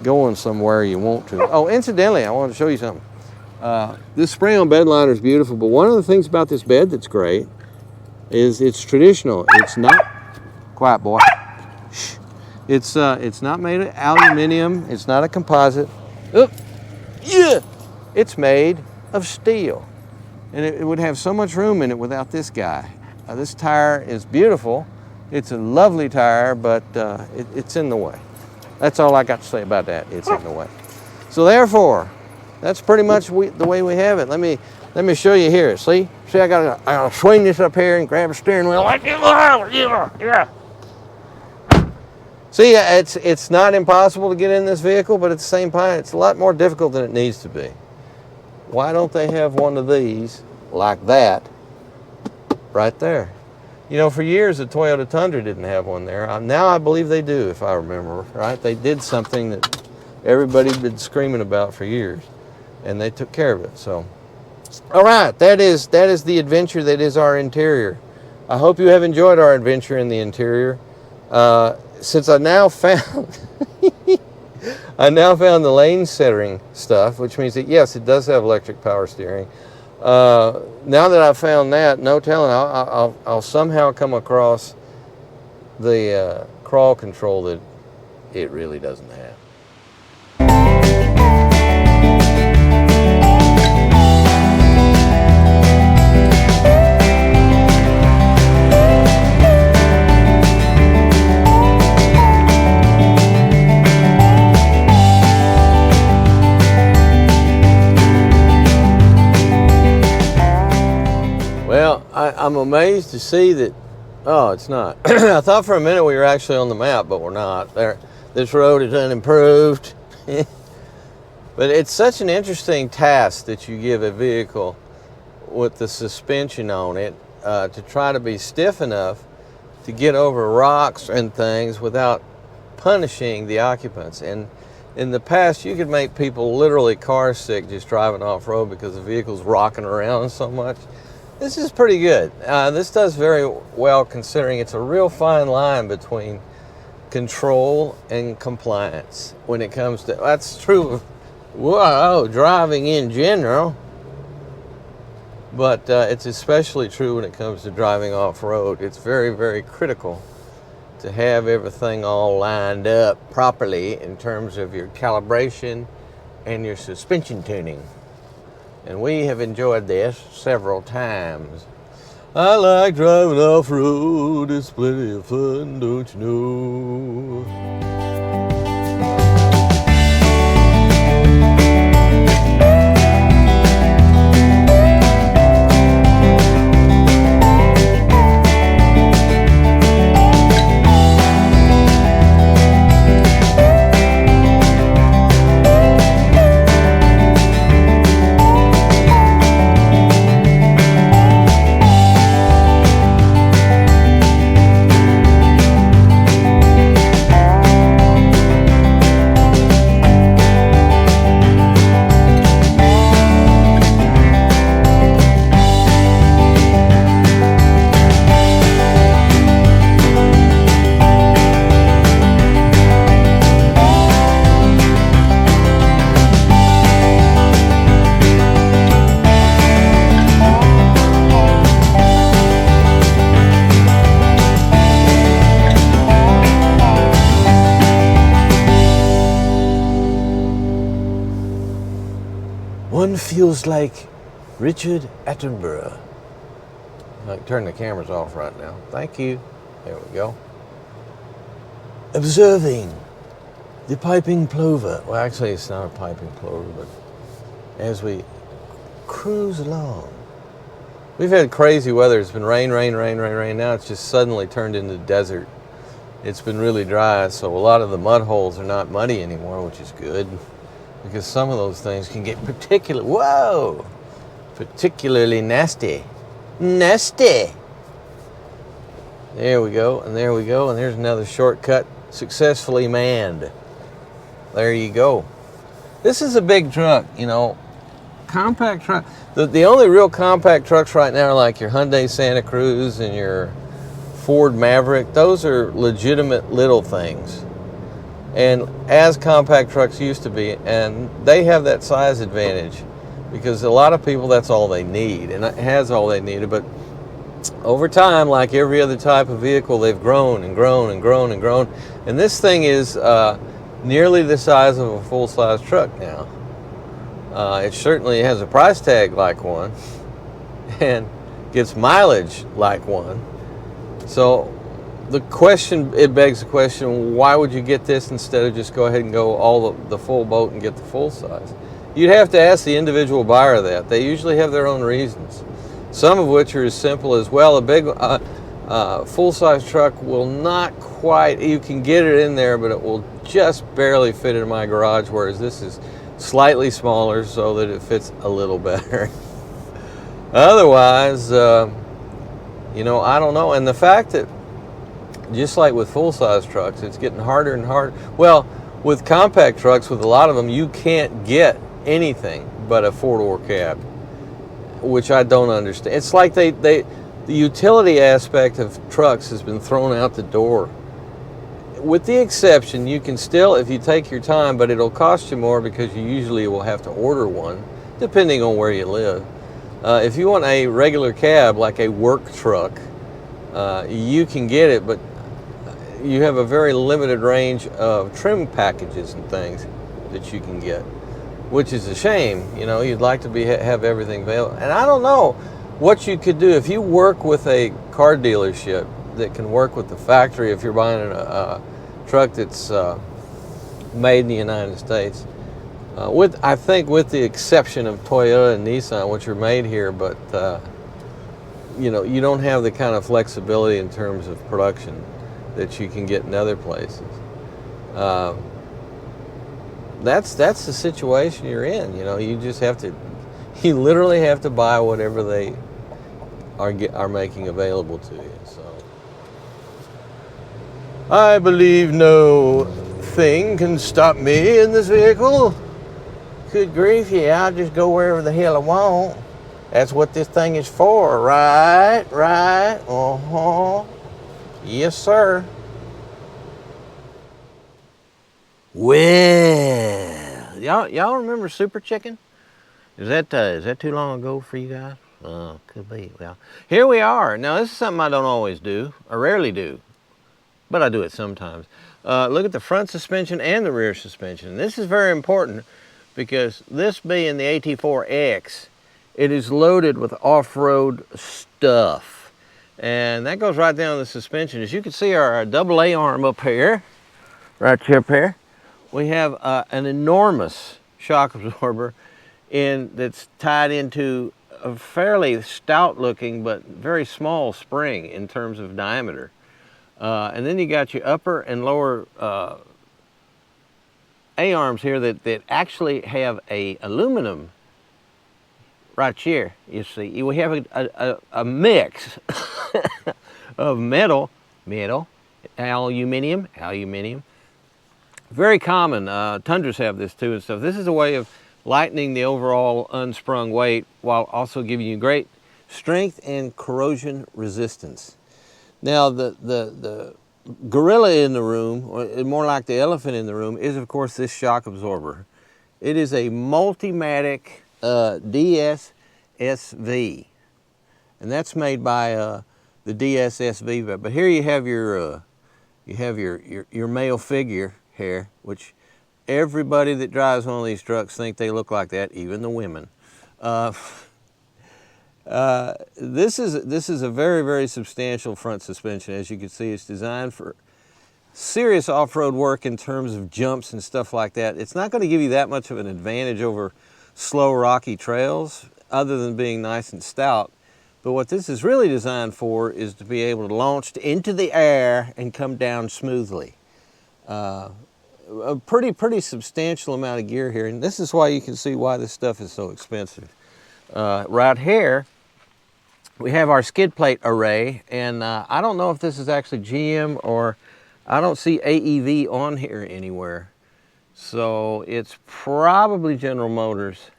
going somewhere you want to. Oh, incidentally, I wanted to show you something. This spray-on bed liner is beautiful, but one of the things about this bed that's great is it's traditional. It's not, quiet boy. Shh. It's not made of aluminum. It's not a composite. Oh, yeah. It's made of steel. And it would have so much room in it without this guy. This tire is beautiful. It's a lovely tire, but it's in the way. That's all I got to say about that. It's in the way. So therefore, that's pretty much the way we have it. Let me show you here. See, I gotta swing this up here and grab a steering wheel. Yeah. See, it's not impossible to get in this vehicle, but at the same time, it's a lot more difficult than it needs to be. Why don't they have one of these like that right there? You know, for years the Toyota Tundra didn't have one there. Now I believe they do, if I remember right. They did something that everybody's been screaming about for years, and they took care of it. So, all right, that is the adventure that is our interior. I hope you have enjoyed our adventure in the interior. Since I now found the lane centering stuff, which means that yes, it does have electric power steering. Now that I've found that, no telling, I'll somehow come across the crawl control that it really doesn't have. Well, I'm amazed to see that, oh, it's not. I thought for a minute we were actually on the map, but we're not. This road is unimproved. But it's such an interesting task that you give a vehicle with the suspension on it to try to be stiff enough to get over rocks and things without punishing the occupants. And in the past, you could make people literally car sick just driving off-road because the vehicle's rocking around so much. This is pretty good. This does very well, considering it's a real fine line between control and compliance when it comes to, that's true of driving in general, but it's especially true when it comes to driving off-road. It's very, very critical to have everything all lined up properly in terms of your calibration and your suspension tuning. And we have enjoyed this several times. I like driving off-road, it's plenty of fun, don't you know? man feels like Richard Attenborough. Like, turn the cameras off right now. Thank you. There we go. Observing the piping plover. Well, actually, it's not a piping plover, but as we cruise along. We've had crazy weather. It's been rain, rain, rain, rain, rain. Now it's just suddenly turned into desert. It's been really dry, so a lot of the mud holes are not muddy anymore, which is good, because some of those things can get particularly nasty. Nasty! There we go, and there we go, and there's another shortcut successfully manned. There you go. This is a big truck, you know. Compact truck. The only real compact trucks right now are like your Hyundai Santa Cruz and your Ford Maverick. Those are legitimate little things, and as compact trucks used to be, and they have that size advantage because a lot of people, that's all they need, and it has all they needed. But over time, like every other type of vehicle, they've grown and grown and grown and grown, and this thing is nearly the size of a full-size truck now. It certainly has a price tag like one and gets mileage like one. So it begs the question, why would you get this instead of just go ahead and go all the full boat and get the full size? You'd have to ask the individual buyer that. They usually have their own reasons, some of which are as simple as, well, a big full-size truck will not quite, you can get it in there, but it will just barely fit in my garage, whereas this is slightly smaller so that it fits a little better. Otherwise, you know, I don't know. And the fact that, just like with full-size trucks, it's getting harder and harder. Well, with compact trucks, with a lot of them, you can't get anything but a four-door cab, which I don't understand. It's like the utility aspect of trucks has been thrown out the door. With the exception, you can still, if you take your time, but it'll cost you more because you usually will have to order one, depending on where you live. If you want a regular cab, like a work truck, you can get it, but you have a very limited range of trim packages and things that you can get, which is a shame. You know, you'd like to have everything available. And I don't know what you could do if you work with a car dealership that can work with the factory. If you're buying a truck that's made in the United States, I think with the exception of Toyota and Nissan, which are made here, but you know, you don't have the kind of flexibility in terms of production that you can get in other places. That's the situation you're in. You know, you just have to, you literally have to buy whatever they are making available to you. So I believe no thing can stop me in this vehicle. Good grief, yeah, I'll just go wherever the hell I want. That's what this thing is for, right? Right, yes, sir. Well, y'all remember Super Chicken? Is that too long ago for you guys? Could be. Well, here we are. Now, this is something I don't always do, or rarely do, but I do it sometimes. Look at the front suspension and the rear suspension. This is very important because this being the AT4X, it is loaded with off-road stuff. And that goes right down the suspension. As you can see, our double A arm up here, right up here, we have an enormous shock absorber that's tied into a fairly stout looking but very small spring in terms of diameter. And then you got your upper and lower A-arms here that actually have a aluminum right here, you see. We have a mix of metal, aluminum. Very common. Tundras have this too and stuff. This is a way of lightening the overall unsprung weight while also giving you great strength and corrosion resistance. Now, the gorilla in the room, or more like the elephant in the room, is of course this shock absorber. It is a Multimatic DSSV, and that's made by the DSSV. But here you have your male figure here, which everybody that drives one of these trucks think they look like that, even the women. This is a very, very substantial front suspension. As you can see, it's designed for serious off-road work in terms of jumps and stuff like that. It's not going to give you that much of an advantage over slow, rocky trails, other than being nice and stout. But what this is really designed for is to be able to launch into the air and come down smoothly. A pretty substantial amount of gear here, and this is why you can see why this stuff is so expensive. Right here, we have our skid plate array, and I don't know if this is actually GM or I don't see AEV on here anywhere. So it's probably General Motors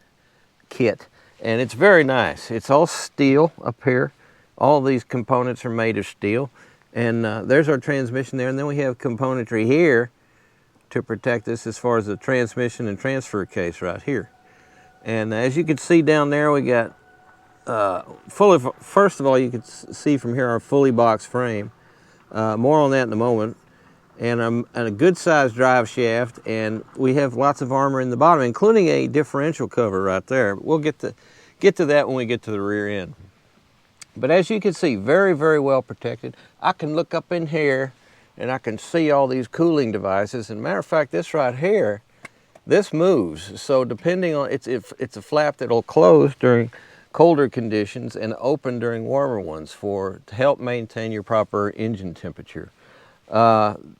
kit, and it's very nice. It's all steel up here. All these components are made of steel, and there's our transmission there, and then we have componentry here to protect this as far as the transmission and transfer case right here. And as you can see down there, we got first of all, you can see from here our fully boxed frame. More on that in a moment. And a good sized drive shaft, and we have lots of armor in the bottom, including a differential cover right there. We'll get to that when we get to the rear end. But as you can see, very, very well protected. I can look up in here and I can see all these cooling devices. And matter of fact, this right here, this moves. So depending on, it's a flap that'll close during colder conditions and open during warmer ones to help maintain your proper engine temperature.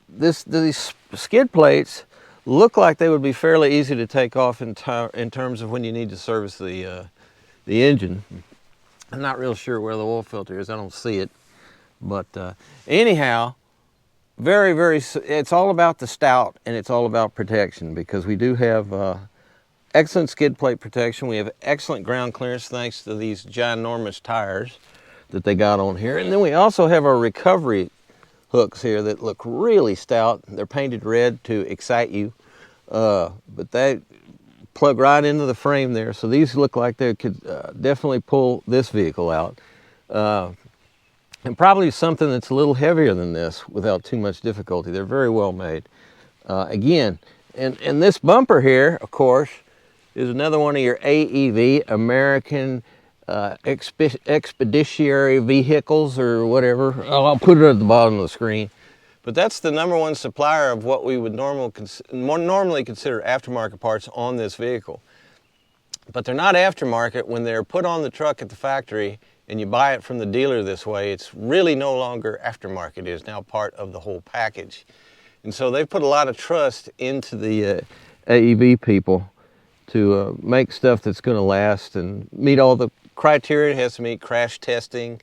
These skid plates look like they would be fairly easy to take off in terms of when you need to service the engine. I'm not real sure where the oil filter is. I don't see it. But anyhow, it's all about the stout, and it's all about protection, because we do have excellent skid plate protection. We have excellent ground clearance thanks to these ginormous tires that they got on here. And then we also have our recovery hooks here that look really stout. They're painted red to excite you, but they plug right into the frame there. So these look like they could definitely pull this vehicle out. And probably something that's a little heavier than this without too much difficulty. They're very well made. Again, and this bumper here, of course, is another one of your AEV, American expeditionary vehicles or whatever. I'll put it at the bottom of the screen. But that's the #1 supplier of what we would normally consider aftermarket parts on this vehicle. But they're not aftermarket when they're put on the truck at the factory and you buy it from the dealer this way. It's really no longer aftermarket. It is now part of the whole package. And so they've put a lot of trust into the AEV people to make stuff that's going to last and meet all the criteria. It has to meet crash testing,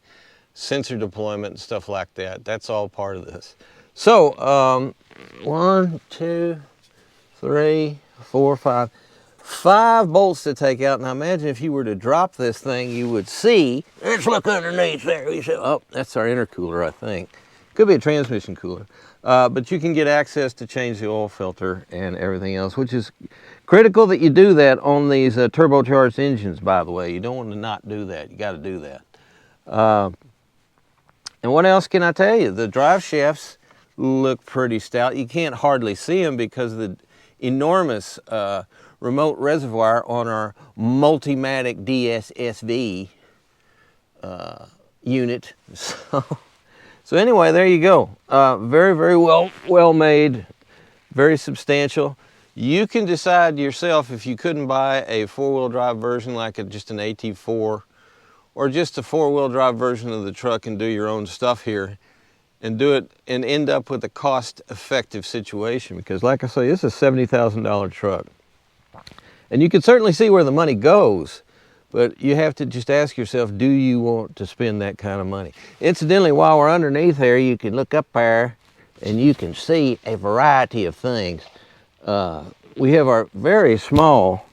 sensor deployment, and stuff like that. That's all part of this. So 1, 2, 3, 4, 5. 5 bolts to take out. Now imagine if you were to drop this thing, you would see, let's look underneath there. You say, oh, that's our intercooler, I think. Could be a transmission cooler. But you can get access to change the oil filter and everything else, which is critical that you do that on these turbocharged engines, by the way. You don't want to not do that. You got to do that. And what else can I tell you? The drive shafts look pretty stout. You can't hardly see them because of the enormous remote reservoir on our Multimatic DSSV unit. So anyway, there you go. Very, very well made, very substantial. You can decide yourself if you couldn't buy a 4-wheel drive version like just an AT4 or just a 4-wheel drive version of the truck and do your own stuff here and do it and end up with a cost-effective situation, because like I say, this is a $70,000 truck. And you can certainly see where the money goes, but you have to just ask yourself, do you want to spend that kind of money? Incidentally, while we're underneath there, you can look up there and you can see a variety of things. We have our very small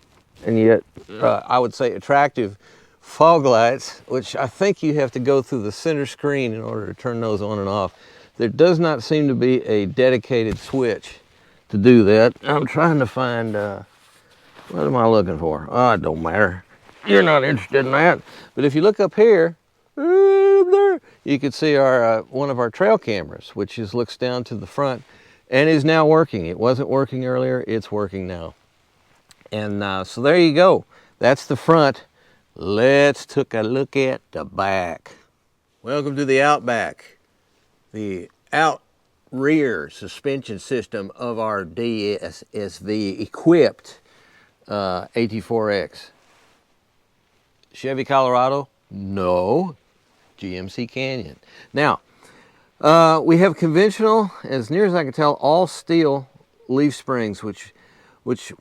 and yet, I would say, attractive fog lights, which I think you have to go through the center screen in order to turn those on and off. There does not seem to be a dedicated switch to do that. I'm trying to find, what am I looking for? Oh, it don't matter. You're not interested in that. But if you look up here, there, you can see our one of our trail cameras, which looks down to the front and is now working. It wasn't working earlier, it's working now. And so there you go. That's the front Let's take a look at the back. Welcome to the Outback, the out rear suspension system of our DSSV equipped AT4X. Chevy Colorado? No. GMC Canyon. Now, we have conventional, as near as I can tell, all steel leaf springs, which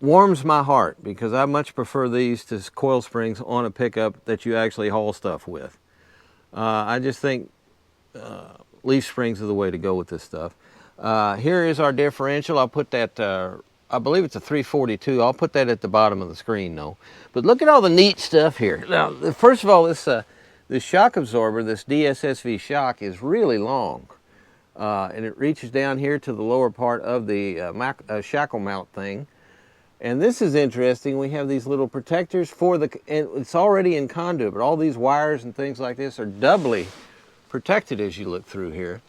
warms my heart because I much prefer these to coil springs on a pickup that you actually haul stuff with. I just think leaf springs are the way to go with this stuff. Here is our differential. I'll put that, I believe it's a 342. I'll put that at the bottom of the screen though. But look at all the neat stuff here. Now, first of all, this shock absorber, this DSSV shock, is really long. And it reaches down here to the lower part of the shackle mount thing. And this is interesting. We have these little protectors for and it's already in conduit, but all these wires and things like this are doubly protected as you look through here.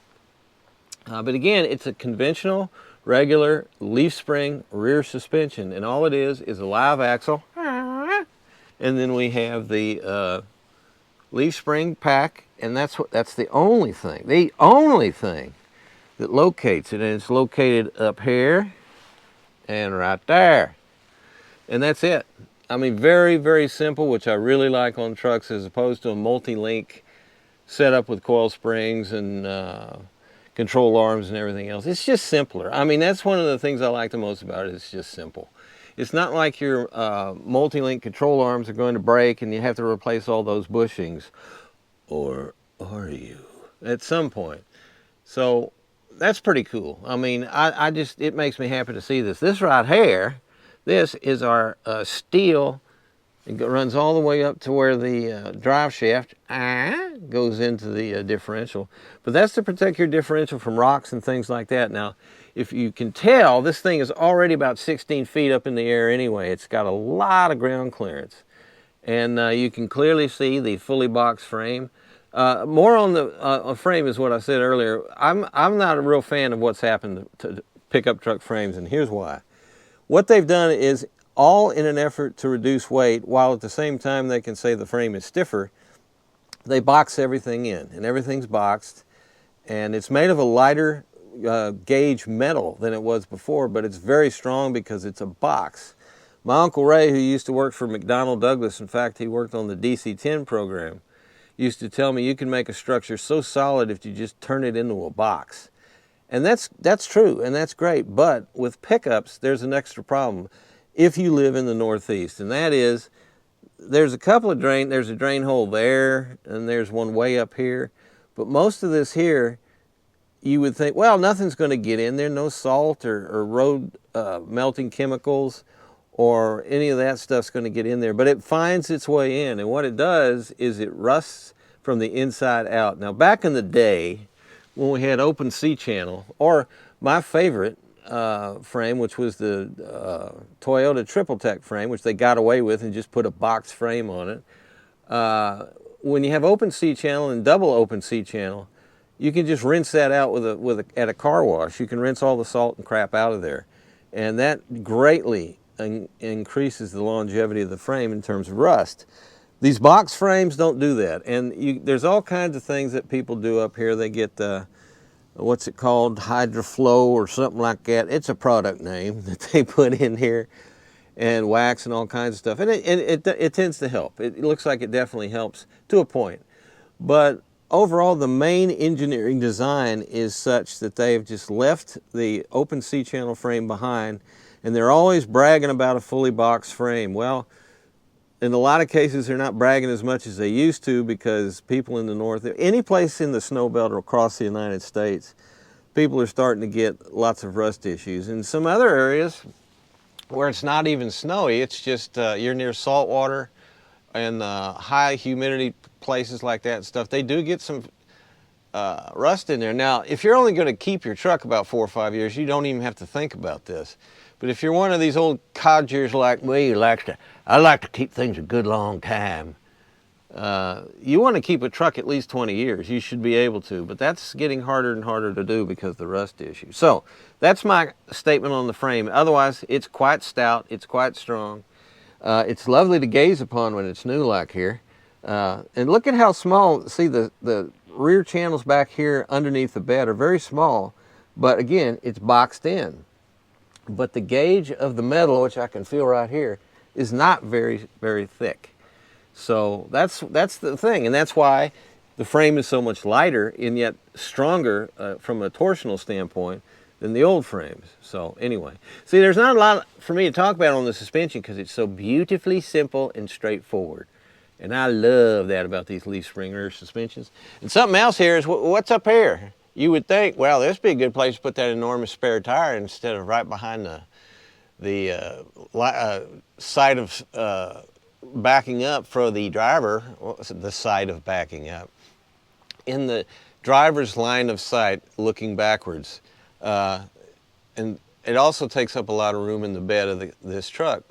But again, it's a conventional, regular leaf spring rear suspension, and all it is a live axle. And then we have the leaf spring pack, and that's the only thing that locates it, and it's located up here and right there. And that's it. I mean, very, very simple, which I really like on trucks as opposed to a multi-link setup with coil springs and control arms and everything else. It's just simpler. I mean, that's one of the things I like the most about it. It's just simple. It's not like your multi-link control arms are going to break and you have to replace all those bushings. Or are you? At some point. So that's pretty cool. I mean, it makes me happy to see this. This right here, this is our steel. It runs all the way up to where the drive shaft goes into the differential. But that's to protect your differential from rocks and things like that. Now, if you can tell, this thing is already about 16 feet up in the air anyway. It's got a lot of ground clearance. And you can clearly see the fully boxed frame. More on the frame is what I said earlier. I'm not a real fan of what's happened to pickup truck frames, and here's why. What they've done is, all in an effort to reduce weight, while at the same time they can say the frame is stiffer, they box everything in, and everything's boxed, and it's made of a lighter gauge metal than it was before, but it's very strong because it's a box. My Uncle Ray, who used to work for McDonnell Douglas, in fact, he worked on the DC-10 program, used to tell me you can make a structure so solid if you just turn it into a box. And that's true, and that's great, but with pickups, there's an extra problem if you live in the Northeast, and that is, there's a drain hole there, and there's one way up here, but most of this here, you would think, well, nothing's going to get in there, no salt or road melting chemicals, or any of that stuff's going to get in there, but it finds its way in, and what it does is it rusts from the inside out. Now, back in the day, when we had open C-channel, or my favorite frame, which was the Toyota Triple Tech frame, which they got away with and just put a box frame on it. When you have open C-channel and double open C-channel, you can just rinse that out at a car wash. You can rinse all the salt and crap out of there, and that greatly increases the longevity of the frame in terms of rust. These box frames don't do that, and there's all kinds of things that people do up here. They get what's it called, HydroFlow or something like that. It's a product name that they put in here, and wax and all kinds of stuff, and it tends to help. It looks like it definitely helps to a point, but overall the main engineering design is such that they've just left the open C-channel frame behind, and they're always bragging about a fully boxed frame. Well, in a lot of cases, they're not bragging as much as they used to, because people in the north, any place in the snow belt or across the United States, people are starting to get lots of rust issues. In some other areas where it's not even snowy, it's just you're near salt water and high humidity places like that and stuff, they do get some rust in there. Now, if you're only going to keep your truck about 4 or 5 years, you don't even have to think about this. But if you're one of these old codgers like me, I like to keep things a good long time, you want to keep a truck at least 20 years. You should be able to, but that's getting harder and harder to do because of the rust issue. So that's my statement on the frame. Otherwise, it's quite stout, it's quite strong. It's lovely to gaze upon when it's new like here. And look at how small, see the rear channels back here underneath the bed are very small, but again, it's boxed in. But the gauge of the metal, which I can feel right here, is not very, very thick. So that's the thing, and that's why the frame is so much lighter and yet stronger from a torsional standpoint than the old frames. So anyway, see, there's not a lot for me to talk about on the suspension because it's so beautifully simple and straightforward. And I love that about these leaf spring rear suspensions. And something else here is, what's up here? You would think, well, this would be a good place to put that enormous spare tire instead of right behind the side of backing up for the driver, the side of backing up. In the driver's line of sight looking backwards. And it also takes up a lot of room in the bed of this truck.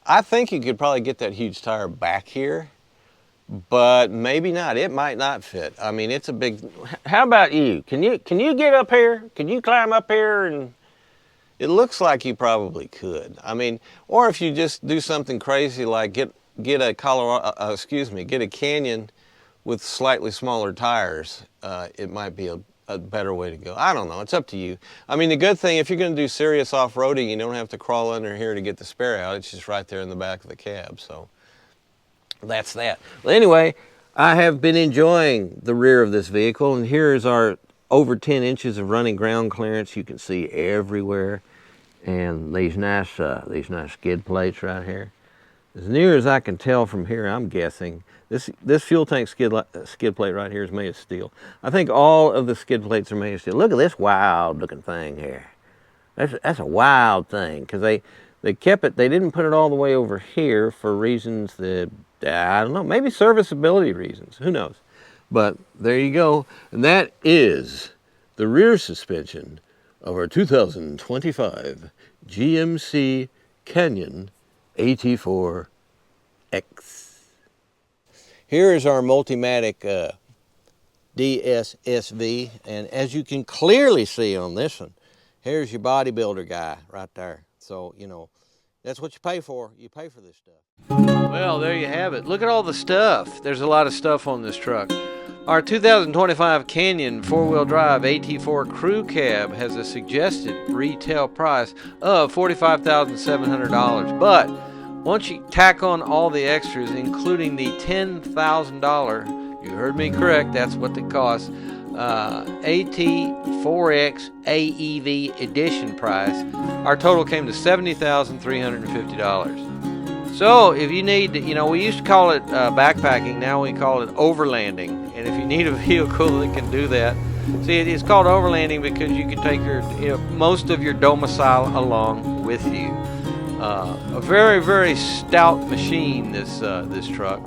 I think you could probably get that huge tire back here, but maybe not. It might not fit. I mean, it's a big. How about you? Can you get up here? Can you climb up here? And it looks like you probably could. I mean, or if you just do something crazy like get a get a Canyon with slightly smaller tires, it might be a better way to go. I don't know. It's up to you. I mean, the good thing, if you're going to do serious off-roading, you don't have to crawl under here to get the spare out. It's just right there in the back of the cab. So that's that. Well, anyway, I have been enjoying the rear of this vehicle, and here is our over 10 inches of running ground clearance. You can see everywhere, and these nice skid plates right here. As near as I can tell from here, I'm guessing this fuel tank skid plate right here is made of steel. I think all of the skid plates are made of steel. Look at this wild looking thing here. That's a wild thing, because they kept it. They didn't put it all the way over here for reasons that, I don't know, maybe serviceability reasons. Who knows? But there you go. And that is the rear suspension of our 2025 GMC Canyon AT4X. Here is our Multimatic DSSV, and as you can clearly see on this one, here's your bodybuilder guy right there. So, you know, that's what you pay for. You pay for this stuff. Well, there you have it. Look at all the stuff. There's a lot of stuff on this truck. Our 2025 Canyon four-wheel drive AT4 crew cab has a suggested retail price of $45,700, but once you tack on all the extras, including the $10,000, you heard me correct, that's what it costs, AT4X AEV edition price, our total came to $70,350. So if you need, you know, we used to call it backpacking, now we call it overlanding. And if you need a vehicle that can do that, see, it's called overlanding because you can take your, most of your domicile along with you. A very, very stout machine, this truck,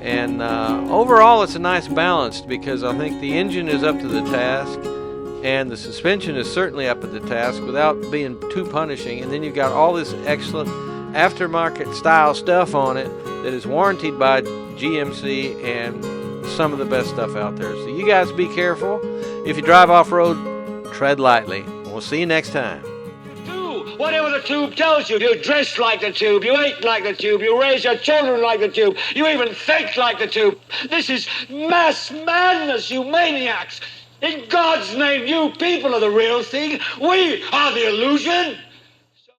and overall it's a nice balance, because I think the engine is up to the task and the suspension is certainly up at the task without being too punishing, and then you've got all this excellent aftermarket style stuff on it that is warranted by GMC and some of the best stuff out there. So you guys be careful. If you drive off-road, tread lightly. We'll see you next time. Whatever the tube tells you, you dress like the tube, you eat like the tube, you raise your children like the tube, you even think like the tube. This is mass madness, you maniacs. In God's name, you people are the real thing. We are the illusion.